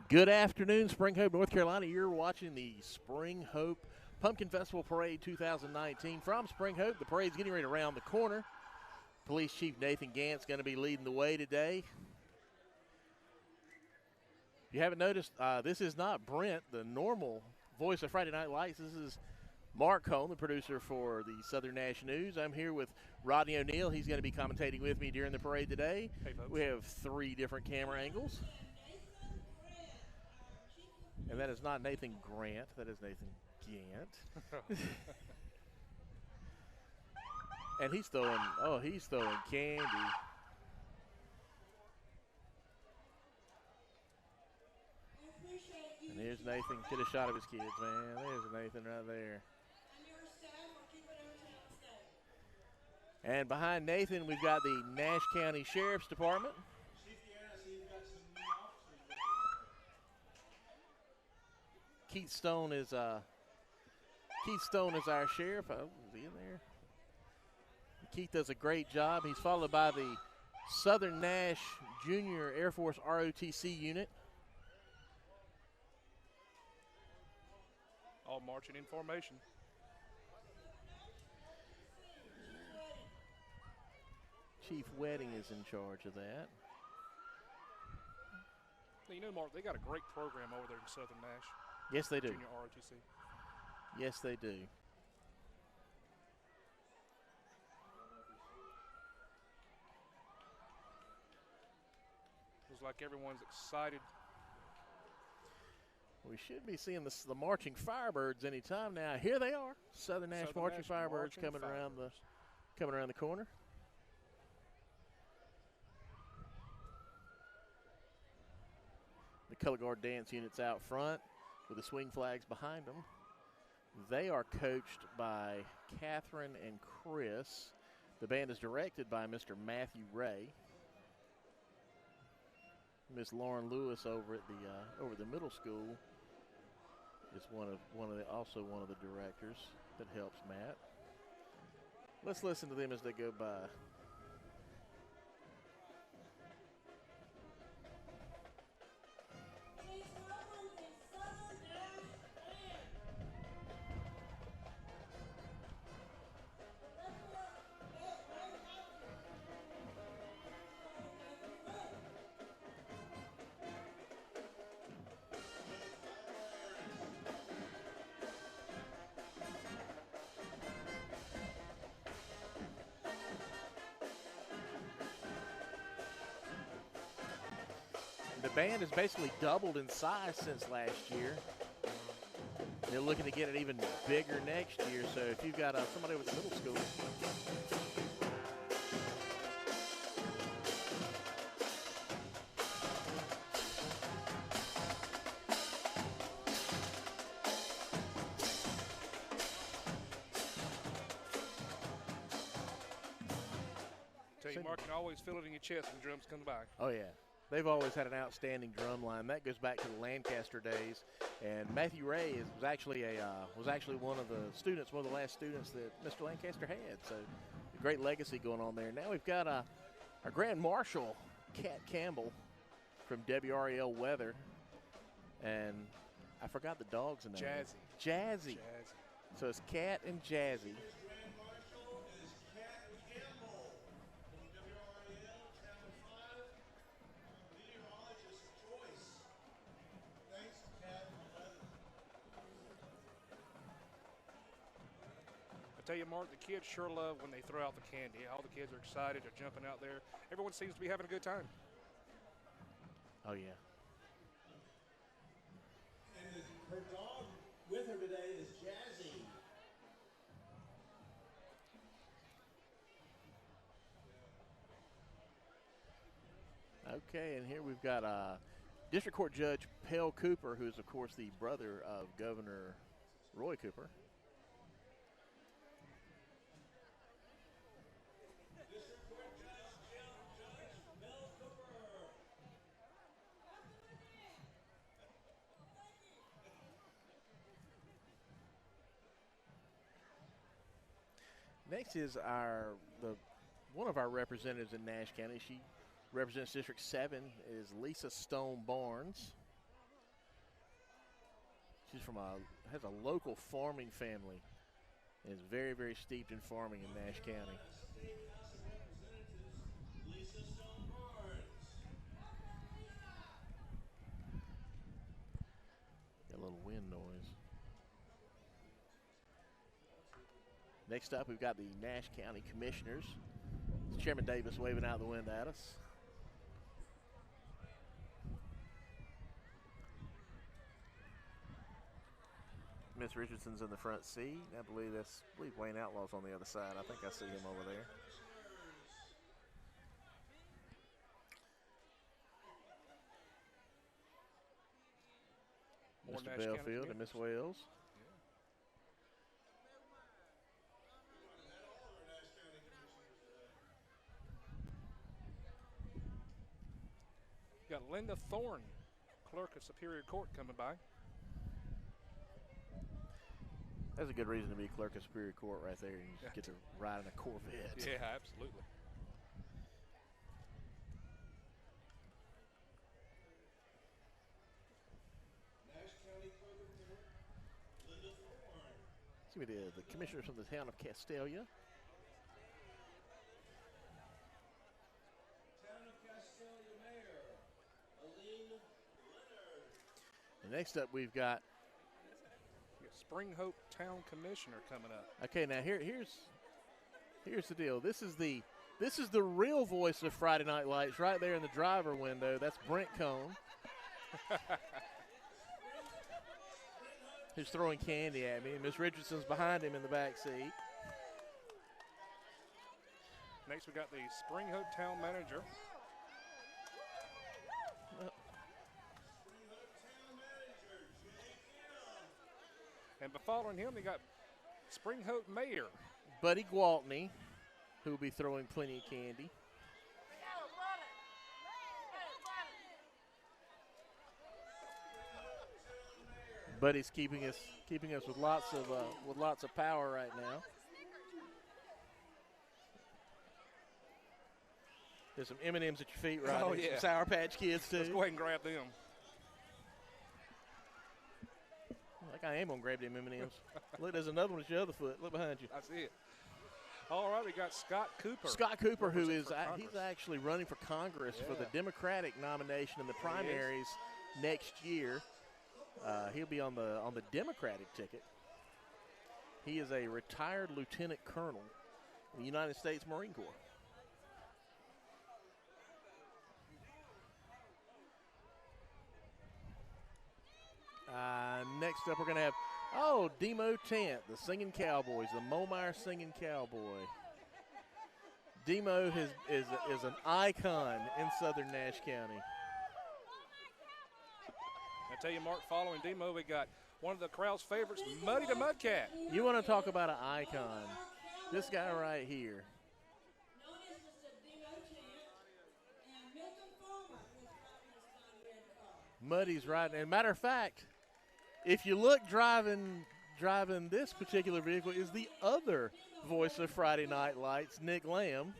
Good afternoon, Spring Hope, North Carolina. You're watching the Spring Hope Pumpkin Festival Parade 2019 from Spring Hope. The parade's getting ready to round the corner. Police Chief Nathan Gant's going to be leading the way today. If you haven't noticed, this is not Brent, the normal voice of Friday Night Lights. This is Mark Cohn, the producer for the Southern Nash News. I'm here with Rodney O'Neill. He's going to be commentating with me during the parade today. Hey, folks. We have 3 different camera angles. And that is not Nathan Grant. That is Nathan Gant. And he's throwing candy. And here's Nathan. Get a shot of his kids, man. There's Nathan right there. And behind Nathan, we've got the Nash County Sheriff's Department. Keith Stone is our sheriff. Oh, is he in there? Keith does a great job. He's followed by the Southern Nash Junior Air Force ROTC unit. All marching in formation. Chief Wedding is in charge of that. You know, Mark, they got a great program over there in Southern Nash. Yes, they do. Junior ROTC. Yes, they do. Looks like everyone's excited. We should be seeing the marching Firebirds any time now. Here they are, Southern Nash marching Firebirds coming around the corner. The color guard dance units out front with the swing flags behind them. They are coached by Catherine and Chris. The band is directed by Mr. Matthew Ray. Miss Lauren Lewis over at the middle school is one of the directors that helps Matt. Let's listen to them as they go by. The band has basically doubled in size since last year. They're looking to get it even bigger next year. So if you've got somebody with middle school, Tell you, Mark, you can always feel it in your chest when drums come by. oh yeah. They've always had an outstanding drum line. That goes back to the Lancaster days. And Matthew Ray was actually one of the last students that Mr. Lancaster had. So a great legacy going on there. Now we've got our Grand Marshal, Kat Campbell from WREL Weather. And I forgot the dog's name. Jazzy. So it's Kat and Jazzy. Tell you, Mark, the kids sure love when they throw out the candy. All the kids are excited. They're jumping out there. Everyone seems to be having a good time. Oh, yeah. And her dog with her today is Jazzy. Okay, and here we've got District Court Judge Pell Cooper, who is, of course, the brother of Governor Roy Cooper. Next is one of our representatives in Nash County. She represents District 7 is Lisa Stone Barnes. She's from has a local farming family and is very, very steeped in farming in Nash County. Got a little wind noise. Next up, we've got the Nash County Commissioners. It's Chairman Davis waving out the wind at us. Miss Richardson's in the front seat. I believe Wayne Outlaw's on the other side. I think I see him over there. More Mr. Nash County Belfield and Miss Wales. You got Linda Thorne, Clerk of Superior Court, coming by. That's a good reason to be Clerk of Superior Court right there. You just get to ride in a Corvette. Yeah, absolutely. See the commissioners from the town of Castelia. And next up, we've got Spring Hope Town Commissioner coming up. Okay, now here's the deal. This is the real voice of Friday Night Lights right there in the driver window. That's Brent Cone. Who's throwing candy at me. Miss Richardson's behind him in the back seat. Next, we got the Spring Hope Town Manager. And following him, we got Spring Hope Mayor Buddy Gwaltney, who will be throwing plenty of candy. Buddy's keeping us with lots of power right now. There's some M&Ms at your feet, right? Oh, yeah. Some Sour Patch Kids too. Let's go ahead and grab them. Like I am gonna grab them M&Ms. Look, there's another one at your other foot. Look behind you. That's it. All right, we got Scott Cooper. Scott Cooper, who is he's actually running for Congress for the Democratic nomination in the primaries next year. He'll be on the Democratic ticket. He is a retired lieutenant colonel in the United States Marine Corps. Next up, we're going to have, Demo Tant, the Singing Cowboys, the Momire Singing Cowboy. Demo is an icon in southern Nash County. I tell you, Mark, following Demo, we got one of the crowd's favorites, Muddy the Mudcat. You want to talk about an icon? This guy right here. Muddy's right. And matter of fact, if you look driving this particular vehicle is the other voice of Friday Night Lights, Nick Lamb.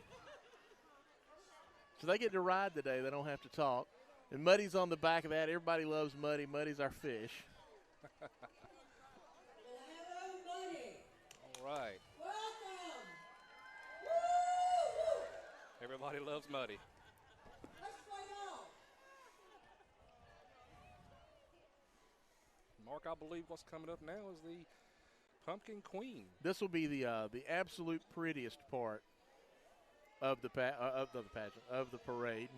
So they get to ride today. They don't have to talk. And Muddy's on the back of that. Everybody loves Muddy. Muddy's our fish. All right. Welcome. Everybody loves Muddy. Let's play on. Mark, I believe what's coming up now is the Pumpkin Queen. This will be the absolute prettiest part of the pageant, of the parade.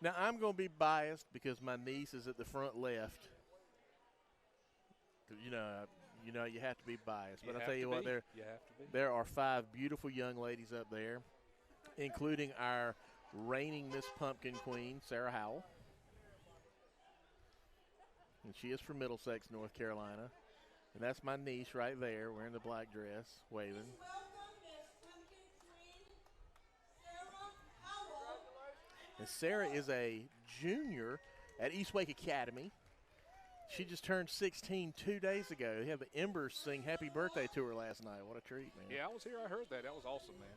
Now, I'm going to be biased because my niece is at the front left. You know, you have to be biased. But I'll tell you what, there are 5 beautiful young ladies up there, including our reigning Miss Pumpkin Queen, Sarah Howell. And she is from Middlesex, North Carolina. And that's my niece right there wearing the black dress, waving. Welcome, Miss Pumpkin Queen, Sarah Howell. And Sarah is a junior at East Wake Academy. She just turned 16 2 days ago. They had the Embers sing happy birthday to her last night. What a treat, man. Yeah, I was here. I heard that. That was awesome, man.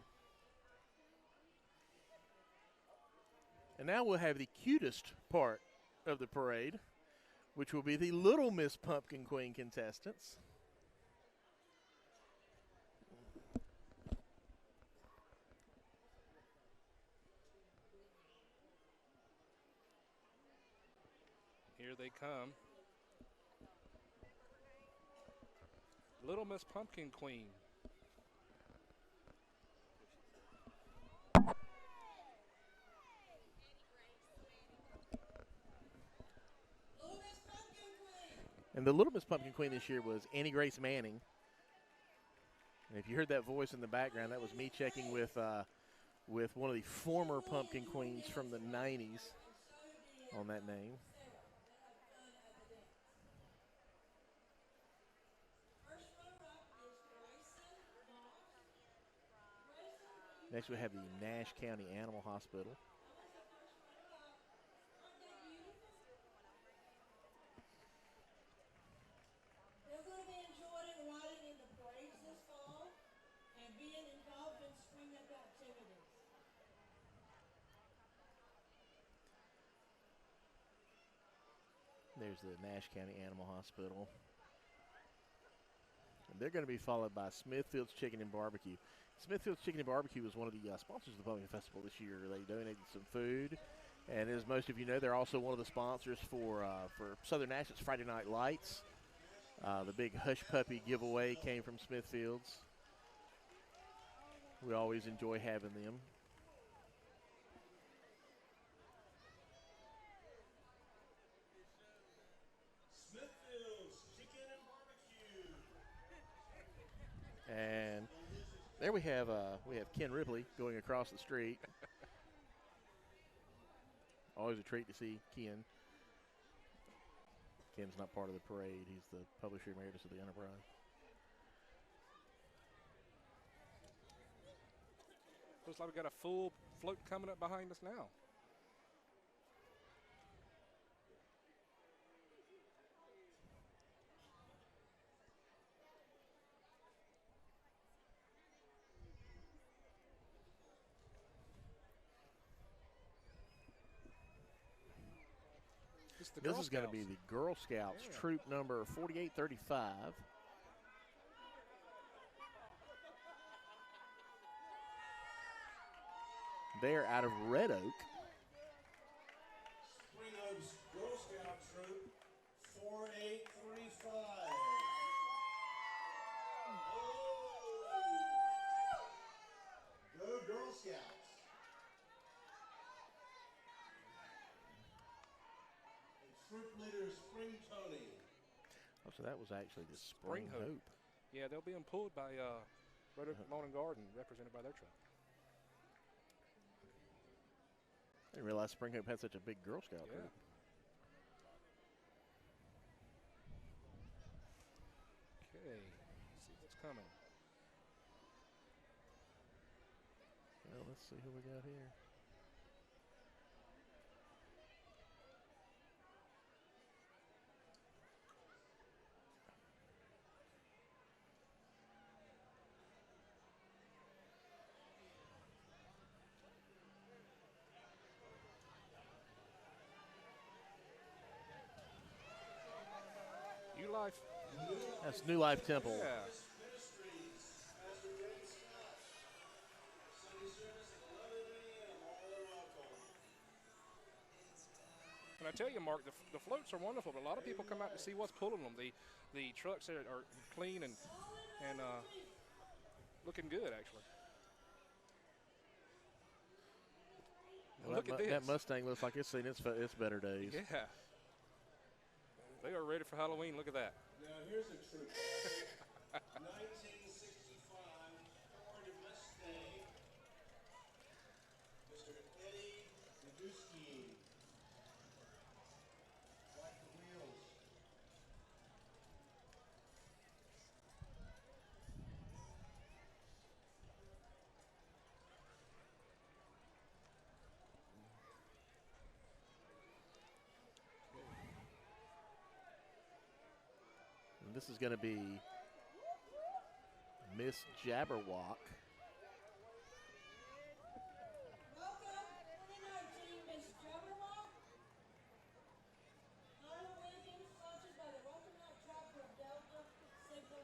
And now we'll have the cutest part of the parade, which will be the Little Miss Pumpkin Queen contestants. Here they come. Little Miss Pumpkin Queen. Little Miss Pumpkin Queen. And the Little Miss Pumpkin Queen this year was Annie Grace Manning. And if you heard that voice in the background, that was me checking with one of the former Pumpkin Queens from the 90s on that name. First runner-up is Grayson Moss. Grayson, will you Next we have the Nash County Animal Hospital. Aren't they beautiful? They're going to be enjoying riding in the parades this fall and being involved in spring-up activities. There's the Nash County Animal Hospital. And they're going to be followed by Smithfields Chicken and Barbecue. Smithfields Chicken and Barbecue was one of the sponsors of the Pumpkin Festival this year. They donated some food. And as most of you know, they're also one of the sponsors for Southern Nash's Friday Night Lights. The big Hush Puppy giveaway came from Smithfields. We always enjoy having them. Smithfields Chicken and Barbecue. And there we have Ken Ripley going across the street. Always a treat to see Ken. Ken's not part of the parade. He's the publisher emeritus of the Enterprise. Looks like we got a full float coming up behind us now. This is going to be the Girl Scouts troop number 4835. They're out of Red Oak. Spring Oaks Girl Scout Troop 4835. Oh. Go Girl Scouts. And troop leader Spring Tony. Oh, so that was actually the Spring Hope. Yeah, they'll be pulled by Red Oak Lawn and Garden, represented by their truck. I didn't realize Spring Hope had such a big Girl Scout Yeah. group. Okay, let's see what's coming. Well, let's see who we got here. New Life. That's New Life Temple. Yeah. Ministries, Pastor David Scott. Sunday service at 11 a.m. All are welcome. And I tell you, Mark, the floats are wonderful, but a lot of people come out to see what's pulling them. The trucks are clean and looking good, actually. Well, Look at this. That Mustang looks like it's seen its better days. Yeah. They are ready for Halloween. Look at that. Now here's a troop. 1965 Ford Mustang. Mr. Eddie Naguski. Like the wheels. this is going to be Miss Jabberwock. Welcome, 2019 Miss Jabberwock. Howell Lincoln, sponsored by the Rocky Mountain chapter of Delta Sigma.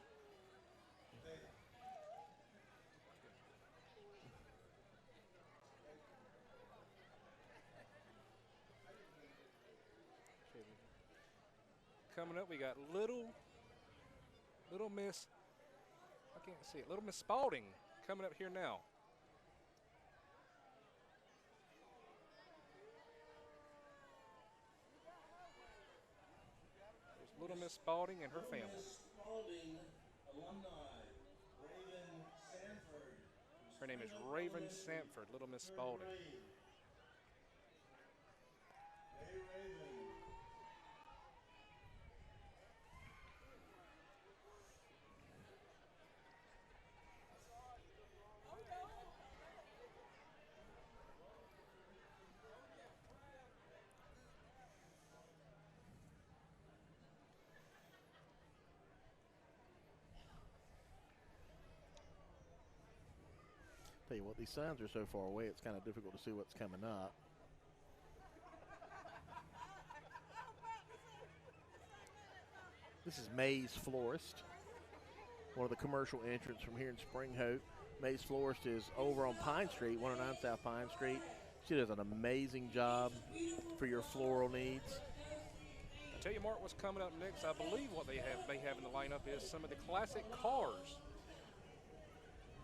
Coming up, we got little Miss, I can't see it, little Miss Spalding coming up here now. There's little Miss Spalding and her family. Spalding alumni, Raven Sanford. Her name is Raven Sanford, little Miss Spalding. Hey, Raven. Tell you what, these signs are so far away, it's kind of difficult to see what's coming up. This is May's Florist, one of the commercial entrants from here in Spring Hope. May's Florist is over on Pine Street, 109 South Pine Street. She does an amazing job for your floral needs. I tell you, Mark, what's coming up next, I believe what they have in the lineup is some of the classic cars.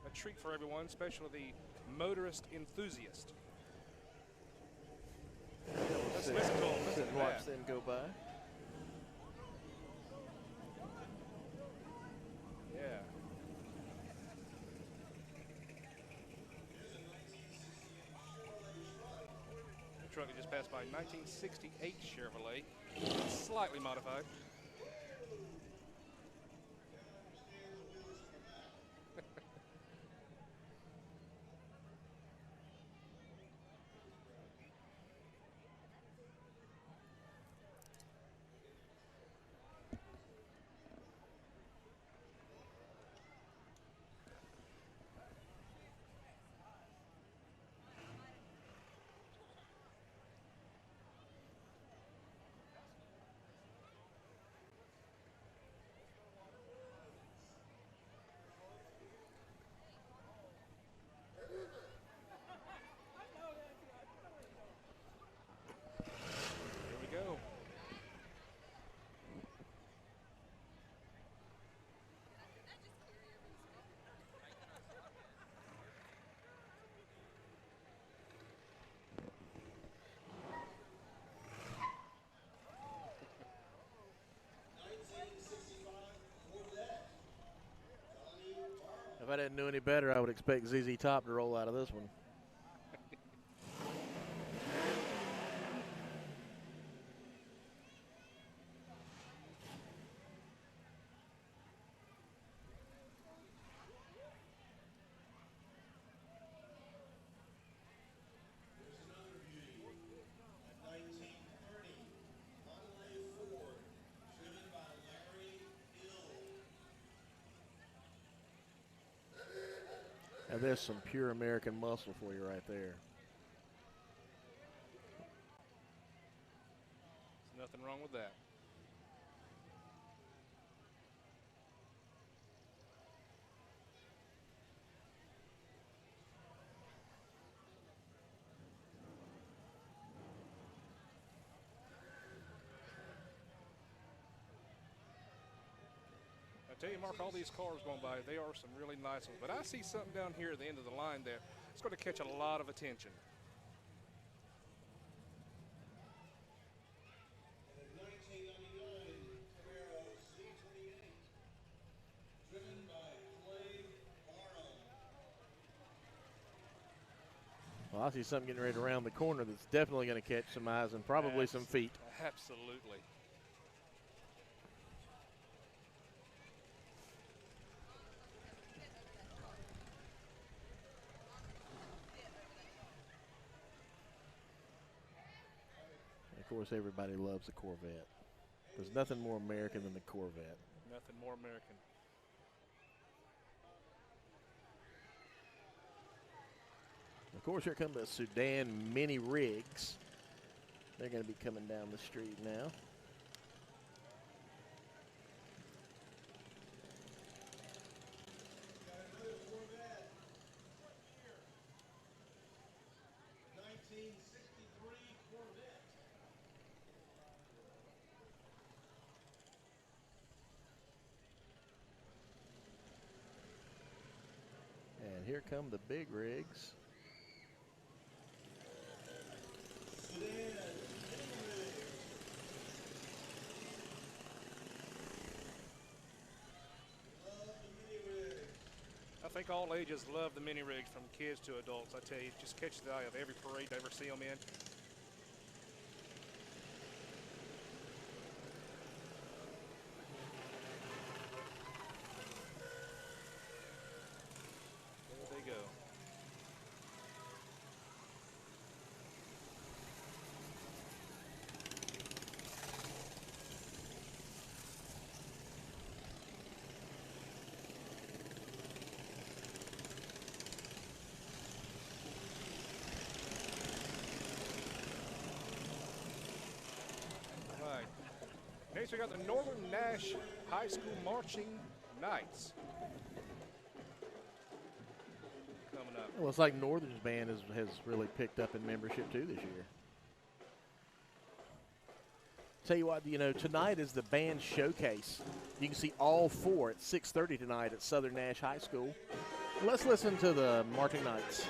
A treat for everyone, especially the motorist enthusiast. Let's listen to them. Listen Sit to and watch that. them go by. Yeah. The truck that just passed by, 1968 Chevrolet, slightly modified. Here we go. Corvette. If I didn't know any better, I would expect ZZ Top to roll out of this one. There's another beauty. A 1930 Monterey Ford, driven by Larry Hill. Now there's some pure American muscle for you right there. There's nothing wrong with that. I tell you, Mark, all these cars going by, they are some really nice ones. But I see something down here at the end of the line there. It's going to catch a lot of attention. And a 1999 Camaro Z28, driven by Clay Barham. Well, I see something getting ready to round the corner that's definitely going to catch some eyes and probably some feet. Absolutely. Of course, everybody loves the Corvette. There's nothing more American than the Corvette. Nothing Nothing more American. Of course, here come the Sudan mini rigs. They're going to be coming down the street now. Got another Corvette. 1963 Corvette. And here come the big rigs. Sedan, mini rig. Love the mini rig. I think all ages love the mini rigs, from kids to adults. I tell you, it just catches the eye of every parade I ever see them in. There they go. All right. Next, we got the Northern Nash High School Marching Knights coming up. Well, it's like Northern's band has really picked up in membership too this year. Tell you what, you know, tonight is the band showcase. You can see all four at 6:30 tonight at Southern Nash High School. Let's listen to the Marching Knights.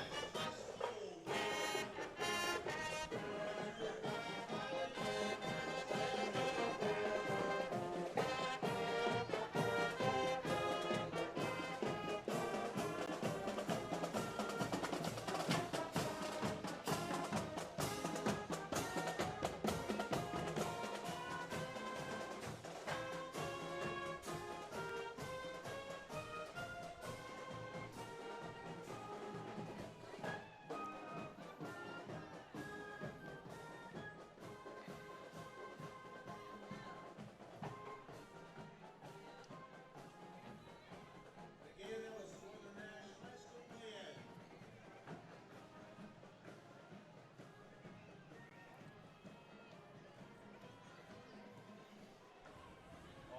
Again, that was Northern Nash High School band.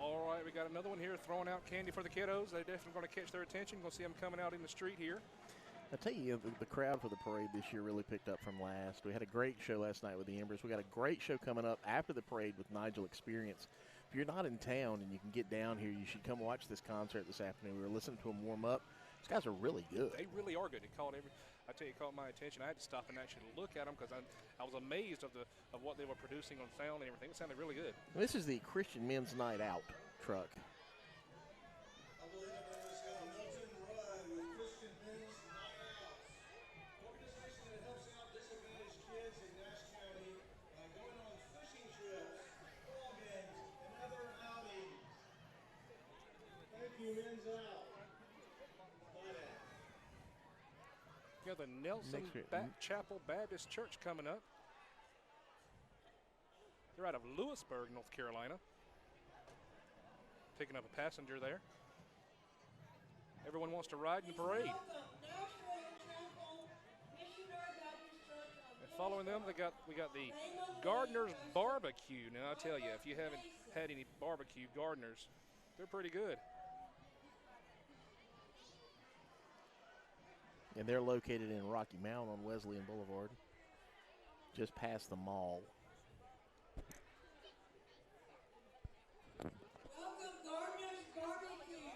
All right, we got another one here throwing out candy for the kiddos. They're definitely going to catch their attention. Going to see them coming out in the street here. I tell you, the crowd for the parade this year really picked up from last. We had a great show last night with the Embers. We got a great show coming up after the parade with Nigel Experience. If you're not in town and you can get down here, you should come watch this concert this afternoon. We were listening to them warm up. These guys are really good. They really are good. It caught I tell you, it caught my attention. I had to stop and actually look at them because I was amazed of what they were producing on sound and everything. It sounded really good. This is the Christian Men's Night Out truck. I believe it was Milton Run with Christian Men's Night Out. Organization that helps out disadvantaged kids in Nash County by going on fishing trips, clubbing, and other outings. Thank you, Men's Out. Night Out. We got the Nelson Next year- Chapel Baptist Church coming up. They're out of Lewisburg, North Carolina. Picking up a passenger there. Everyone wants to ride in the parade. And following them, we got the Gardener's Barbecue. Now, I tell you, if you haven't had any barbecue, Gardeners, they're pretty good. And they're located in Rocky Mount on Wesleyan Boulevard, just past the mall. Welcome, Gardener's Barbecue.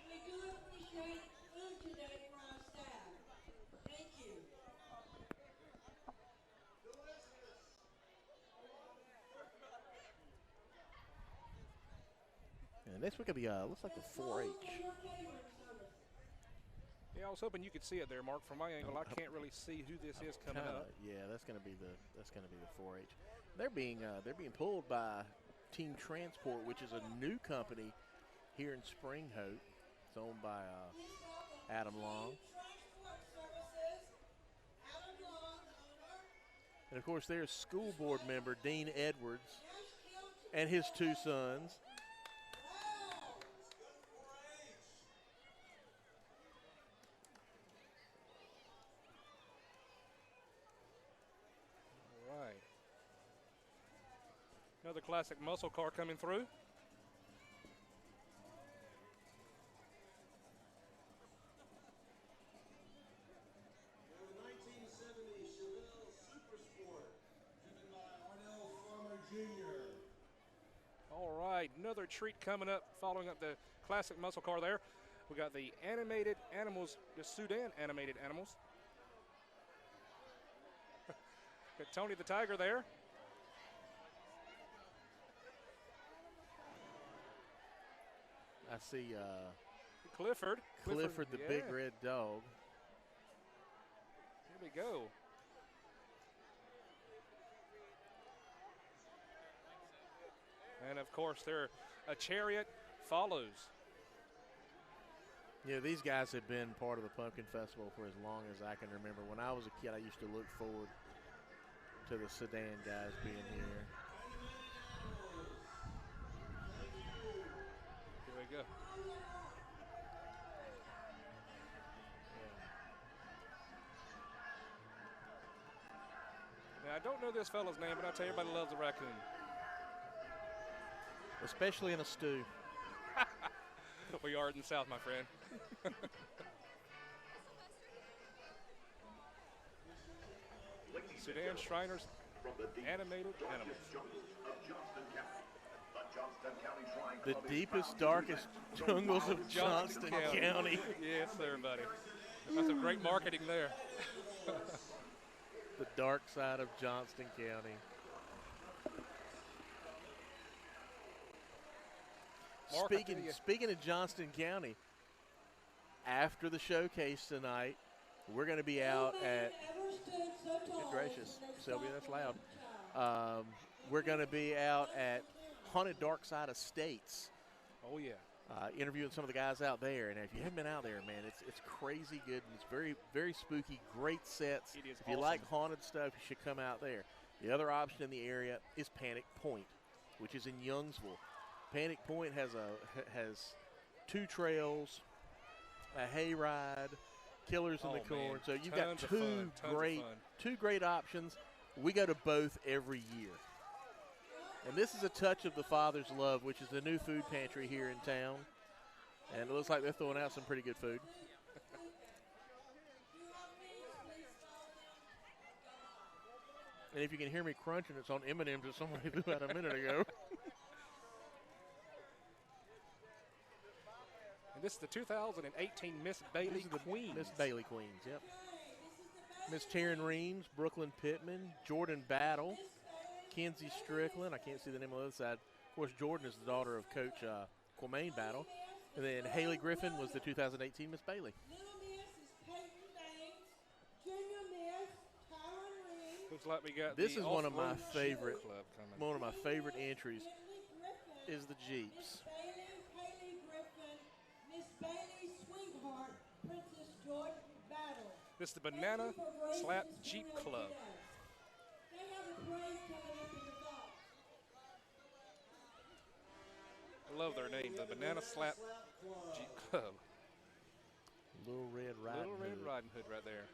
We do appreciate food today for our staff. Thank you. And next week will be looks like the 4-H. Yeah, I was hoping you could see it there, Mark. From my angle, I can't really see who this is coming up. Yeah, that's gonna be the 4-H. They're being pulled by Team Transport, which is a new company here in Spring Hope. It's owned by Adam Long. And of course, there's school board member Dean Edwards and his two sons, Another classic muscle car coming through. Now the 1970 Chevelle Super Sport, driven by Arnell Farmer Jr. All right, another treat coming up, following up the classic muscle car there. We got the animated animals, the Sudan animated animals. Got Tony the Tiger there. I see Clifford. Clifford, the big yeah. red dog. Here we go. And of course, a chariot follows. Yeah, these guys have been part of the Pumpkin Festival for as long as I can remember. When I was a kid, I used to look forward to the sedan guys being here. Here we go. Now, I don't know this fella's name, but I'll tell you, everybody loves a raccoon. Especially in a stew. We are in the South, my friend. Sudan Shriners, animated animals. The deepest, darkest jungles of Johnston County. Yes, sir, buddy. That's some great marketing there. The dark side of Johnston County. Mark, Speaking of Johnston County, after the showcase tonight, we're going to be out at. Good gracious, Sylvia, that's loud. We're going to be out at Haunted Darkside Estates. Oh yeah. Interviewing some of the guys out there, and if you haven't been out there, man, it's crazy good and it's very, very spooky. Great sets. It is if you like haunted stuff, you should come out there. The other option in the area is Panic Point, which is in Youngsville. Panic Point has 2 trails, a hayride, Killers in the Corn. Man. So you've Tons got of fun. two great options. We go to both every year. And this is a touch of the Father's Love, which is the new food pantry here in town. And it looks like they're throwing out some pretty good food. And if you can hear me crunching, it's on M&M's that somebody threw out a minute ago. And this is the 2018 Miss Bailey Queens. Miss Bailey Queens, yep. Miss Taryn Reams, Brooklyn Pittman, Jordan Battle, Kenzie Strickland. I can't see the name on the other side. Of course, Jordan is the daughter of Coach Quamaine Battle. And then Haley Griffin was the 2018 Miss Bailey. Looks like we got this the is one of my Off-Road favorite Club coming. one of my favorite entries is the Jeeps. This is the Banana Slap Jeep Club. I love their name, the Banana Slap Jeep Club. Little Red Riding Little Red Hood. Riding Hood right there.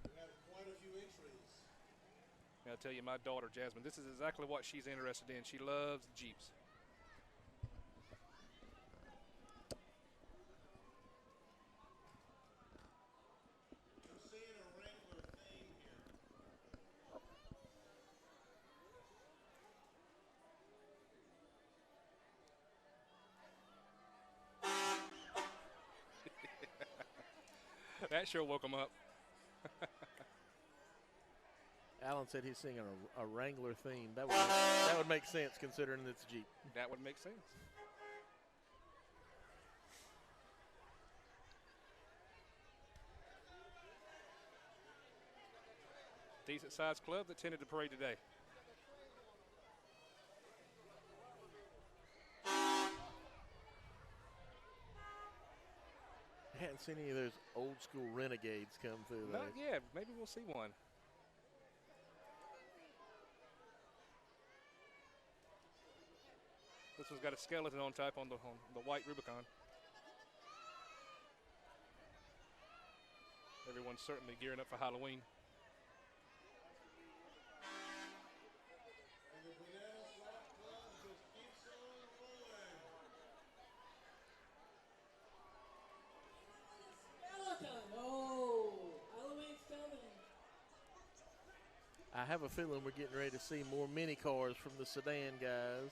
We have quite a few entries. I'll tell you, my daughter, Jasmine, this is exactly what she's interested in. She loves Jeeps. I'm seeing a Wrangler theme here. That sure woke them up. Alan said he's singing a Wrangler theme. That would make sense considering it's a Jeep. That would make sense. Decent sized club that tended to parade today. I hadn't seen any of those old school Renegades come through though. Not yet. Maybe we'll see one. This one's got a skeleton on top on the white Rubicon. Everyone's certainly gearing up for Halloween. I have a feeling we're getting ready to see more mini cars from the sedan guys.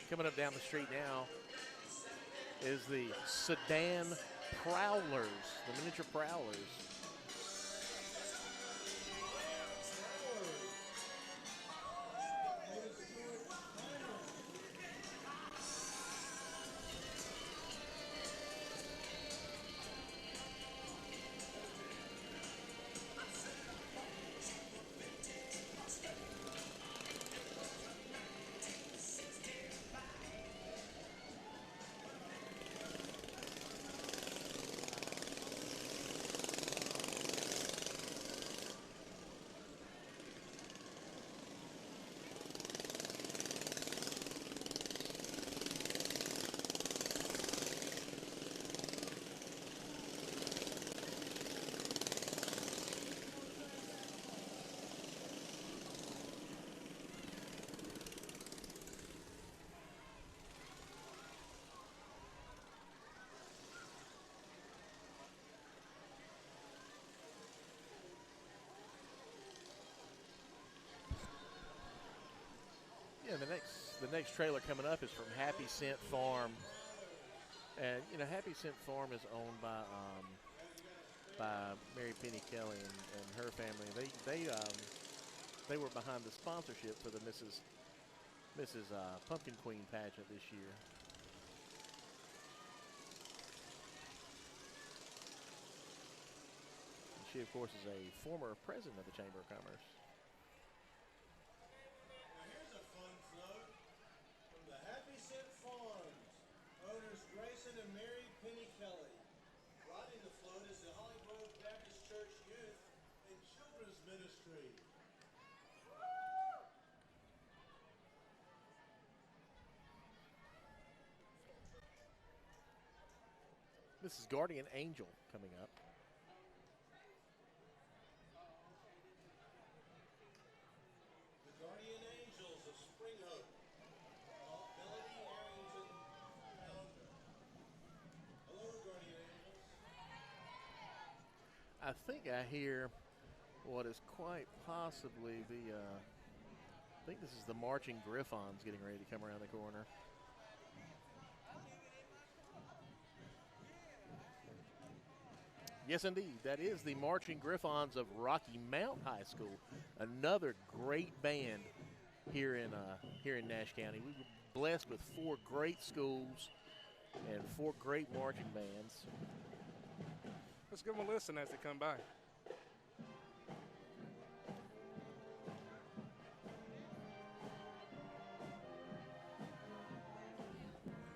Coming up down the street now is the sedan Prowlers, the miniature Prowlers. Yeah, the next trailer coming up is from Happy Scent Farm, and you know Happy Scent Farm is owned by Mary Penny Kelly and her family. They were behind the sponsorship for the Mrs. Pumpkin Queen pageant this year. And she, of course, is a former president of the Chamber of Commerce. And Mary Penny Kelly. Riding the float is the Holly Grove Baptist Church Youth and Children's Ministry. This is Guardian Angel coming up. The Guardian Angels of Spring Hope. Melody Arrington founder. Hello, Guardian Angels. I think I hear what is quite possibly I think this is the Marching Griffons getting ready to come around the corner. Yes, indeed. That is the Marching Griffons of Rocky Mount High School, another great band here in Nash County. We were blessed with 4 great schools and 4 great marching bands. Let's give them a listen as they come by.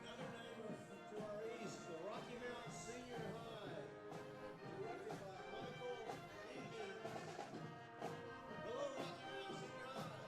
Another neighbor to our east, the Rocky Mountain Senior High, directed by Michael Egan. Hello, Rocky Mountain Senior High.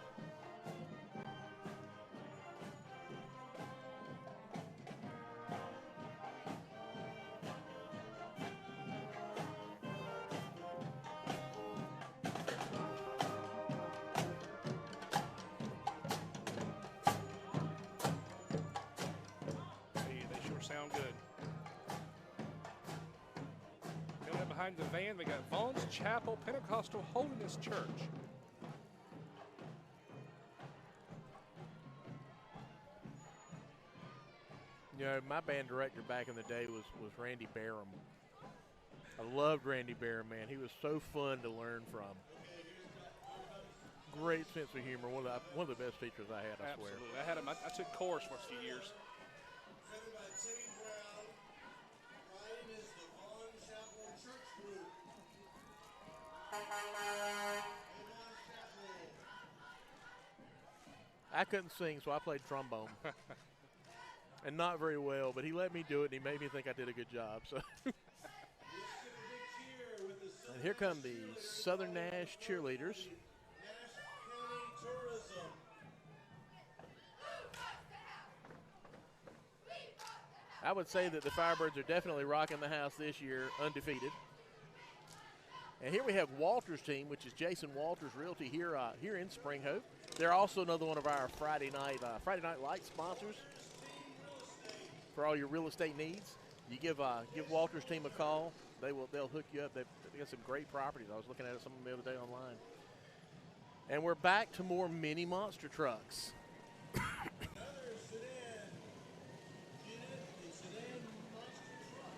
Hey, they sure sound good. Coming up behind the van, we got Vaughn's Chapel Pentecostal Holiness Church. You know, my band director back in the day was Randy Barham. I loved Randy Barham, man. He was so fun to learn from. Great sense of humor. One of the best teachers I had, I swear. Absolutely. I had him. I took chorus for a few years. Presented by Timmy Brown. Riding is the Vaughn Chapel Church Group. Vaughn Chapel. I couldn't sing, so I played trombone. And not very well, but he let me do it, and he made me think I did a good job. So, Let's give a big cheer with the and Here come the Southern Nash cheerleaders. Nash County Tourism. I would say that the Firebirds are definitely rocking the house this year, undefeated. And here we have Walter's team, which is Jason Walters Realty here in Spring Hope. They're also another one of our Friday night light sponsors for all your real estate needs. You give Walter's team a call, they'll hook you up. They got some great properties. I was looking at some of them the other day online. And we're back to more mini monster trucks. Another sedan unit, the sedan monster trucks.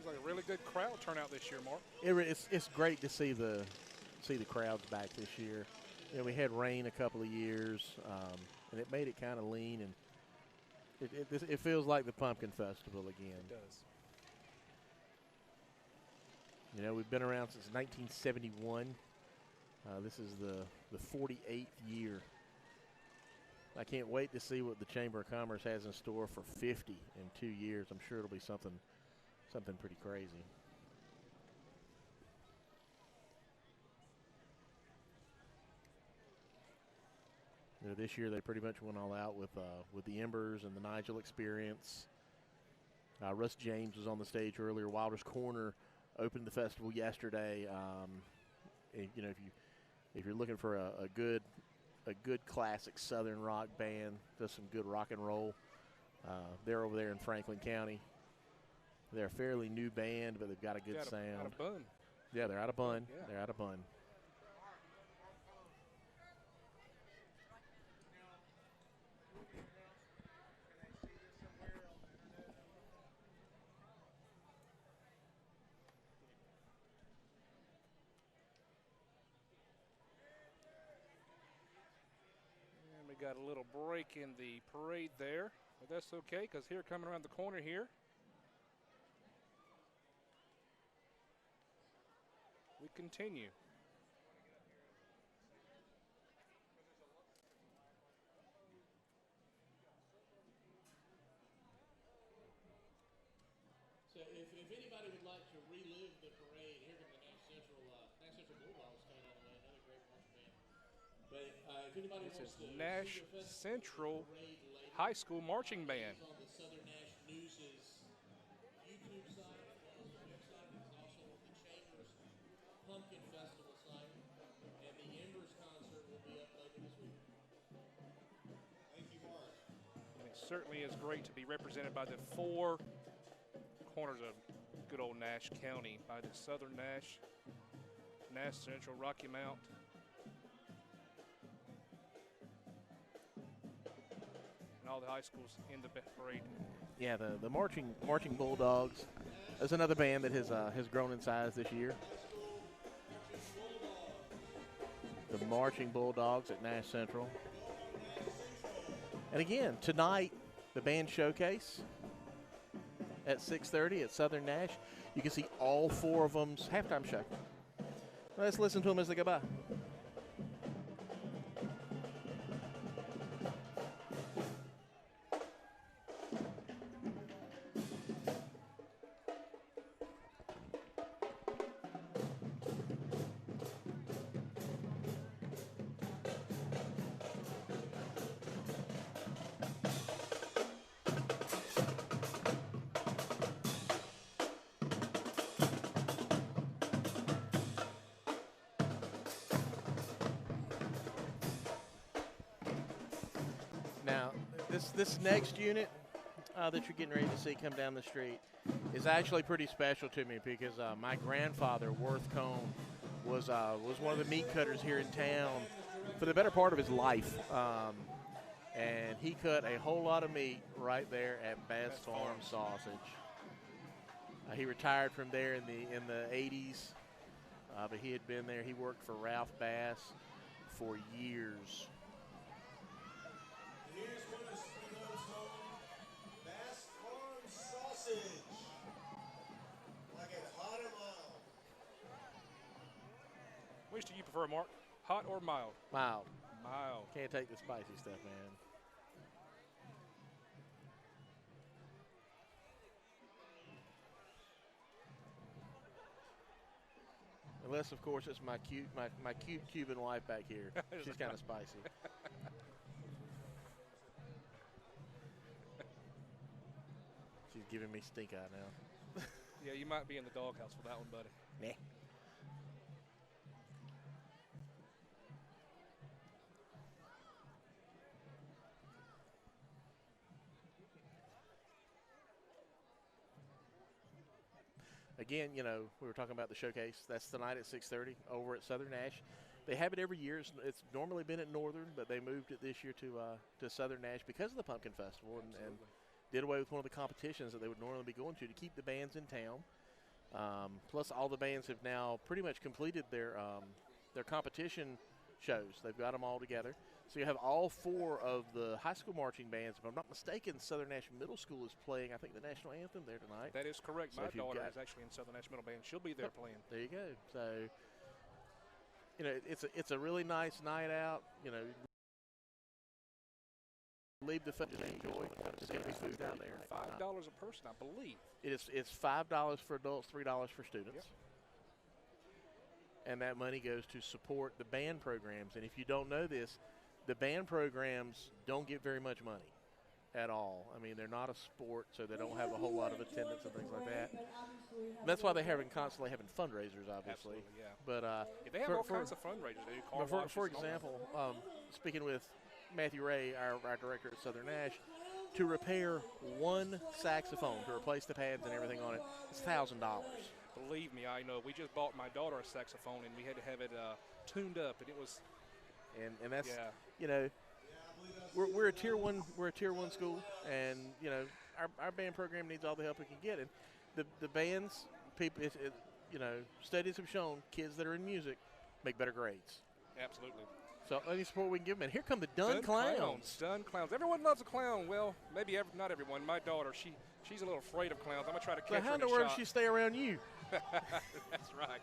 Looks like a really good crowd turnout this year, Mark. It's great to see the crowds back this year. You know, we had rain a couple of years, and it made it kind of lean, and it feels like the Pumpkin Festival again. It does. You know, we've been around since 1971. This is the 48th year. I can't wait to see what the Chamber of Commerce has in store for 50 in 2 years. I'm sure it'll be something pretty crazy. You know, this year they pretty much went all out with the Embers and the Nigel Experience. Russ James was on the stage earlier. Wilder's Corner opened the festival yesterday. And, you know, if you're looking for a good classic Southern rock band, does some good rock and roll, they're over there in Franklin County. They're a fairly new band, but they've got a good sound. Out of Bun. Yeah, they're out of Bun. Yeah. They're out of Bun. And we got a little break in the parade there, but that's okay because here coming around the corner here, we continue. So if anybody would like to relive the parade, here come the Nash Central Bulldogs coming on the way, another great marching band. But if anybody This wants is to Nash see the festival Central parade later, High School Marching Band. it's on the Southern Nash News's YouTube site as well as the website. It's also the Chamber's Pumpkin Festival site, and the Embers concert will be up later this week. Thank you, Mark. And it certainly is great to be represented by the four corners of good old Nash County, by the Southern Nash, Nash Central, Rocky Mount. And all the high schools in the parade. Yeah, the marching Bulldogs is another band that has grown in size this year. The Marching Bulldogs at Nash Central. And again, tonight, the band showcase at 6:30 at Southern Nash. You can see all four of them's halftime show. Let's listen to them as they go by. Now, this next unit, that you're getting ready to see come down the street is actually pretty special to me because my grandfather, Worth Cone, was one of the meat cutters here in town for the better part of his life. And he cut a whole lot of meat right there at Bass Farm Sausage. He retired from there in the 80s, but he had been there. He worked for Ralph Bass for years. Here's one of Smithfields' home, Bass Farm Sausage. Like it hot or mild? Which do you prefer, Mark? Hot or mild? Mild. Mild. Can't take the spicy stuff, man. Unless, of course, it's my cute Cuban wife back here. She's kind of spicy. She's giving me stink eye now. Yeah, you might be in the doghouse for that one, buddy. Nah. Again, you know, we were talking about the showcase. That's tonight at 6:30 over at Southern Nash. They have it every year. It's normally been at Northern, but they moved it this year to Southern Nash because of the Pumpkin Festival and did away with one of the competitions that they would normally be going to keep the bands in town. Plus, all the bands have now pretty much completed their competition shows. They've got them all together. So you have all four of the high school marching bands. If I'm not mistaken, Southern Nash Middle School is playing, I think, the national anthem there tonight. That is correct. So My daughter is actually in Southern Nash Middle Band. She'll be there playing. There you go. So, you know, it's a really nice night out. You know, leave the fun and enjoy. There's going to be food down there. $5 a person, I believe. It's $5 for adults, $3 for students. Yep. And that money goes to support the band programs. And if you don't know this, the band programs don't get very much money at all. I mean, they're not a sport, so they don't have a whole lot of attendance and things like that. And that's why they're constantly having fundraisers, obviously. Absolutely, yeah. But they have all kinds of fundraisers. They do car washes for and all example, speaking with Matthew Ray, our director at Southern Nash, to repair one saxophone, to replace the pads and everything on it, it's $1,000. Believe me, I know. We just bought my daughter a saxophone, and we had to have it tuned up, and it was. And that's, yeah. You know, we're a tier one school, and you know our band program needs all the help it can get. And the bands, people, you know, studies have shown kids that are in music make better grades. Absolutely. So any support we can give them. And here come the Dun Clowns. Dun Clowns. Everyone loves a clown. Well, maybe not everyone. My daughter, she's a little afraid of clowns. I'm gonna try to catch her in a shot. So how in the world does she stay around you? That's right.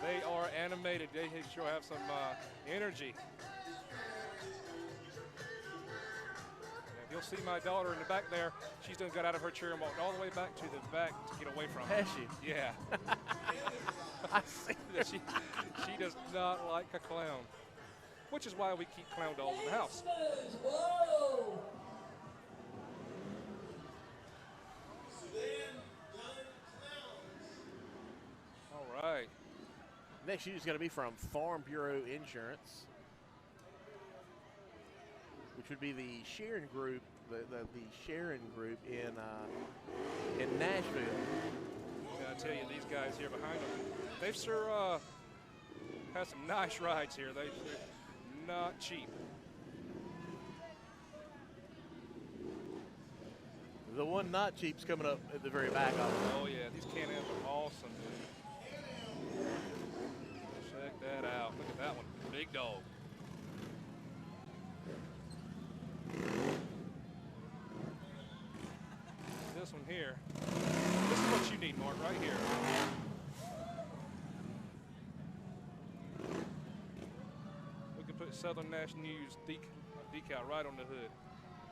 They are animated. They sure have some energy. You'll see my daughter in the back there. She's done got out of her chair and walked all the way back to the back to get away from her. Has she? Yeah. I see that. She does not like a clown, which is why we keep clown dolls in the house. Whoa! All right. Next shoot is going to be from Farm Bureau Insurance, which would be the Sharon Group, the Sharon Group in Nashville. I tell you, these guys here behind them, they've sure had some nice rides here. They're not cheap. The one not cheap's coming up at the very back of them. Oh yeah, these Can-Ams are awesome. Check that out. Look at that one, big dog. This one here. This is what you need, Mark, right here. We can put Southern Nash News decal right on the hood.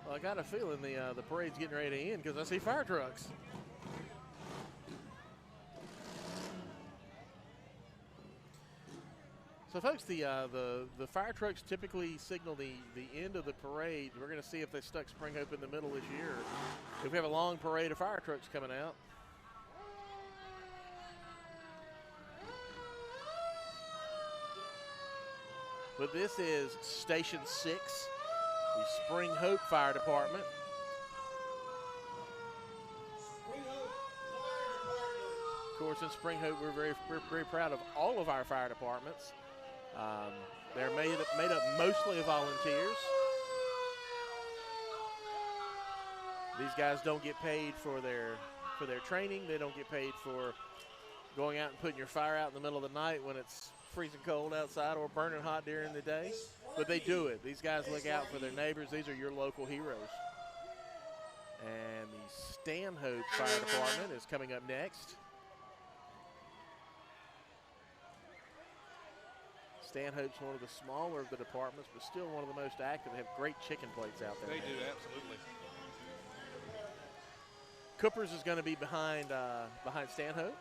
Well, I got a feeling the parade's getting ready to end because I see fire trucks. So, folks, the fire trucks typically signal the end of the parade. We're going to see if they stuck Spring Hope in the middle this year. If we have a long parade of fire trucks coming out. But this is Station 6, the Spring Hope Fire Department. Of course, in Spring Hope, we're very proud of all of our fire departments. They're made up mostly of volunteers. These guys don't get paid for their training. They don't get paid for going out and putting your fire out in the middle of the night when it's freezing cold outside or burning hot during the day. But they do it. These guys look out for their neighbors. These are your local heroes. And the Stanhope Fire Department is coming up next. Stanhope's one of the smaller of the departments, but still one of the most active. They have great chicken plates out there. They do, absolutely. Cooper's is going to be behind Stanhope.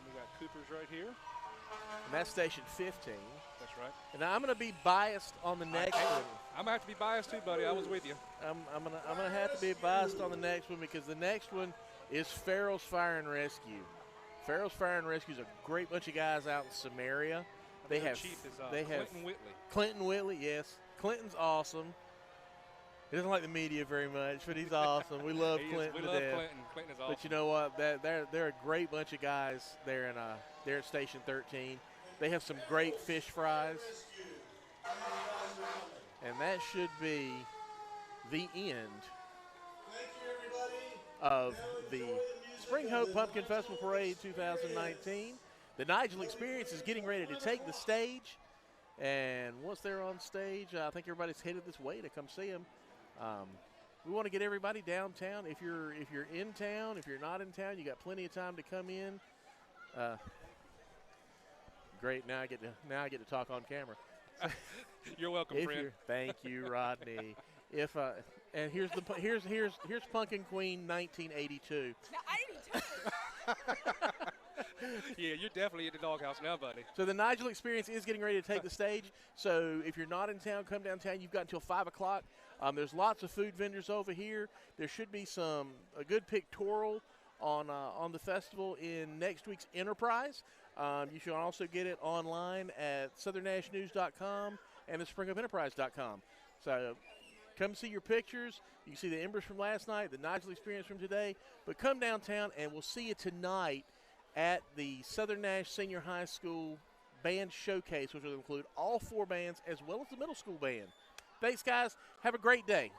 We got Cooper's right here. And that's Station 15. That's right. And I'm going to be biased on the next one. I'm going to have to be biased too, buddy. I was with you. I'm gonna have to be biased on the next one because the next one is Farrels Fire and Rescue. Farrels Fire and Rescue is a great bunch of guys out in Samaria. They have chief is Clinton Whitley. Clinton Whitley, yes. Clinton's awesome. He doesn't like the media very much, but he's awesome. We love Clinton. We love Clinton. Clinton is awesome. But you know what? They're a great bunch of guys there at Station 13. They have some great fish fries. And that should be the end of the Spring Hope Pumpkin Festival Parade 2019. The Nigel Experience is getting ready to take the stage. And once they're on stage, I think everybody's headed this way to come see them. We want to get everybody downtown. If you're in town, if you're not in town, you got plenty of time to come in. Great, now I get to talk on camera. You're welcome, friend. Thank you, Rodney. And here's Pumpkin Queen 1982. Now, 82. Yeah, you're definitely at the doghouse now, buddy. So the Nigel Experience is getting ready to take the stage. So if you're not in town, come downtown. You've got until 5 o'clock. There's lots of food vendors over here. There should be a good pictorial on the festival in next week's Enterprise. You should also get it online at southernnashnews.com and the springupenterprise.com. So come see your pictures. You can see the embers from last night, the Nigel Experience from today. But come downtown, and we'll see you tonight at the Southern Nash Senior High School Band Showcase, which will include all 4 bands as well as the middle school band. Thanks, guys. Have a great day.